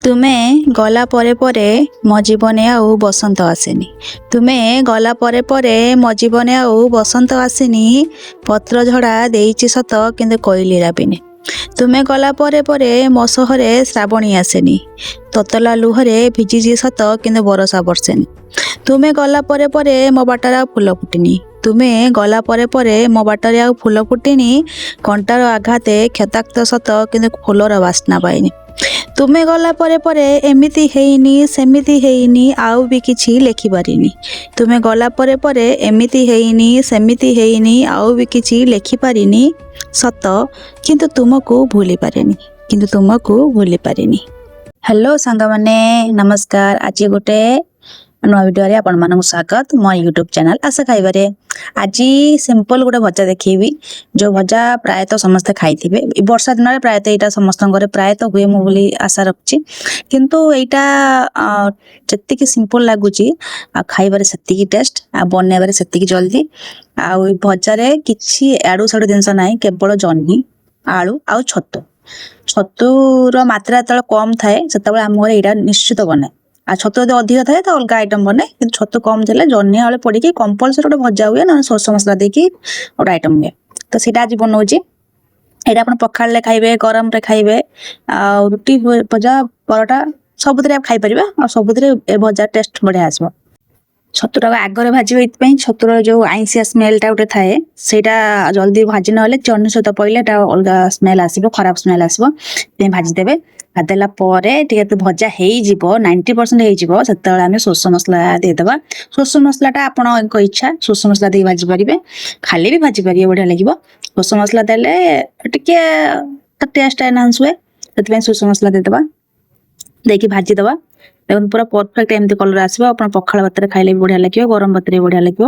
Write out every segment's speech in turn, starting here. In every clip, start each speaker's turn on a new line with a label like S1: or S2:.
S1: ତୁମେ ଗଲା ପରେ ପରେ ମୋ ଜୀବନେ ଆଉ ବସନ୍ତ ଆସେନି। ତୁମେ ଗଲା ପରେ ପରେ ମୋ ଜୀବନେ ଆଉ ବସନ୍ତ ଆସିନି। ପତ୍ର ଝଡ଼ା ଦେଇଛି ସତ କିନ୍ତୁ କୋଇଲି ରାବିନି। ତୁମେ ଗଲା ପରେ ପରେ ମୋ ସହରେ ଶ୍ରାବଣୀ ଆସେନି। ତତଲା ଲୁହରେ ଭିଜିଛି ସତ କିନ୍ତୁ ବରଷା ବର୍ଷେନି। ତୁମେ ଗଲା ପରେ ପରେ ମୋ ବାଟରେ ଆଉ ଫୁଲ ଫୁଟିନି। ତୁମେ ଗଲା ପରେ ପରେ ମୋ ବାଟରେ ଆଉ ଫୁଲ ଫୁଟିନି। କଣ୍ଟାର ଆଘାତେ କ୍ଷତାକ୍ତ ସତ କିନ୍ତୁ ଫୁଲର ବାସ୍ନା ପାଇନି। ତୁମେ ଗଲା ପରେ ପରେ ଏମିତି ହେଇନି ସେମିତି ହେଇନି ଆଉ ବି କିଛି ଲେଖିପାରିନି। ତୁମେ ଗଲା ପରେ ପରେ ଏମିତି ହେଇନି ସେମିତି ହେଇନି ଆଉ ବି କିଛି ଲେଖିପାରିନି ସତ କିନ୍ତୁ ତୁମକୁ ଭୁଲି ପାରିନି। ହ୍ୟାଲୋ ସାଙ୍ଗମାନେ, ନମସ୍କାର। ଆଜି ଗୋଟେ ନୂଆ ଭିଡ଼ିଓରେ ଆପଣମାନଙ୍କୁ ସ୍ୱାଗତ ମୋ ୟୁଟ୍ୟୁବ୍ ଚ୍ୟାନେଲ୍ ଆଶା ଖାଇବାରେ। ଆଜି ସିମ୍ପଲ ଗୋଟେ ଭଜା ଦେଖେଇବି, ଯେଉଁ ଭଜା ପ୍ରାୟତଃ ସମସ୍ତେ ଖାଇଥିବେ। ଏ ବର୍ଷା ଦିନରେ ପ୍ରାୟତଃ ଏଇଟା ସମସ୍ତଙ୍କର ପ୍ରାୟତଃ ହୁଏ ମୁଁ ବୋଲି ଆଶା ରଖୁଛି। କିନ୍ତୁ ଏଇଟା ଯେତିକି ସିମ୍ପଲ ଲାଗୁଛି ଆଉ ଖାଇବାରେ ସେତିକି ଟେଷ୍ଟ, ଆଉ ବନେଇବାରେ ସେତିକି ଜଲ୍ଦି। ଆଉ ଏ ଭଜାରେ କିଛି ଆଡ଼ୁ ସାଡ଼ୁ ଜିନିଷ ନାହିଁ, କେବଳ ଜହ୍ନି, ଆଳୁ ଆଉ ଛତୁର ମାତ୍ରା ଯେତେବେଳେ କମ୍ ଥାଏ ସେତେବେଳେ ଆମ ଘରେ ଏଇଟା ନିଶ୍ଚିତ ବନାଏ। ଆଉ ଛତୁ ଯଦି ଅଧିକ ଥାଏ ତ ଅଲଗା ଆଇଟମ୍ ବନେ, କିନ୍ତୁ ଛତୁ କମ୍ ଥିଲେ ଜହ୍ନି ଆଳୁ ପଡ଼ିକି କମ୍ପଲସରି ଗୋଟେ ଭଜା ହୁଏ, ନହେଲେ ସୋରିଷ ମସଲା ଦେଇକି ଗୋଟେ ଆଇଟମ୍ ହୁଏ। ତ ସେଇଟା ଆଜି ବନଉଛି। ଏଇଟା ଆପଣ ପଖାଳରେ ଖାଇବେ, ଗରମରେ ଖାଇବେ, ଆଉ ରୁଟି ଭଜା ପରଟା ସବୁଥିରେ ଖାଇପାରିବେ। ଆଉ ସବୁଥିରେ ଏ ଭଜା ଟେଷ୍ଟ ବଢ଼ିଆ ଆସିବ। ଛତୁଟାକୁ ଆଗରେ ଭାଜିବେ, ଏଇଥିପାଇଁ ଛତୁର ଯେଉଁ ଆଇଁଷିଆ ସ୍ମେଲ୍ଟା ଗୋଟେ ଥାଏ ସେଇଟା ଜଲ୍ଦି ଭାଜି ନହେଲେ ଜହ୍ନି ସହିତ ପଡ଼ିଲେ ଏଟା ଅଲଗା ସ୍ମେଲ୍ ଆସିବ, ଖରାପ ସ୍ମେଲ୍ ଆସିବ। ସେଥିପାଇଁ ଭାଜିଦେବେ। ଭାଜିଦେଲା ପରେ ଟିକେ ଭଜା ହେଇଯିବ, 90% ହେଇଯିବ, ସେତେବେଳେ ଆମେ ସୋରିଷ ମସଲା ଦେଇଦେବା। ସୋରିଷ ମସଲାଟା ଆପଣଙ୍କ ଇଚ୍ଛା, ସୋରିଷ ମସଲା ଦେଇ ଭାଜି ପାରିବେ, ଖାଲି ବି ଭାଜି ପାରିବେ, ବଢ଼ିଆ ଲାଗିବ। ସୋରିଷ ମସଲା ଦେଲେ ଟିକେ ତା ଟେଷ୍ଟ ଏନହାନ୍ସ ହୁଏ, ସେଥିପାଇଁ ସୋରିଷ ମସଲା ଦେଇଦେବା। ଦେଇକି ଭାଜିଦେବା। ଦେଖନ୍ତୁ ପୁରା ପରଫେକ୍ଟ ଏମିତି କଲର ଆସିବ। ଆପଣ ପଖାଳ ଭାତରେ ଖାଇଲେ ବି ବଢ଼ିଆ ଲାଗିବ, ଗରମ ଭାତରେ ବି ବଢ଼ିଆ ଲାଗିବ।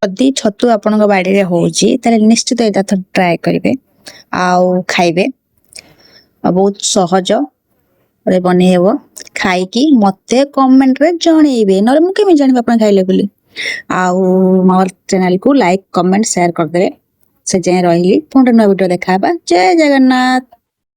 S1: ଯଦି ଛତୁ ଆପଣଙ୍କ ବାଡ଼ିରେ ହେଉଛି ତାହେଲେ ନିଶ୍ଚିତ ଏଇଟା ଥରେ ଟ୍ରାଏ କରିବେ ଆଉ ଖାଇବେ। ଆଉ ବହୁତ ସହଜରେ ବନେଇ ହେବ। ଖାଇକି ମୋତେ କମେଣ୍ଟରେ ଜଣେଇବେ, ନହେଲେ ମୁଁ କେମିତି ଜାଣିବି ଆପଣ ଖାଇଲେ ବୋଲି। ଆଉ ମୋ ଚ୍ୟାନେଲକୁ ଲାଇକ୍, କମେଣ୍ଟ, ସେୟାର କରିଦେବେ। ସେ ଯାଏଁ ରହିଲି। ପୁଣି ନୂଆ ଭିଡ଼ିଓ ଦେଖାହେବା। ଜୟ ଜଗନ୍ନାଥ।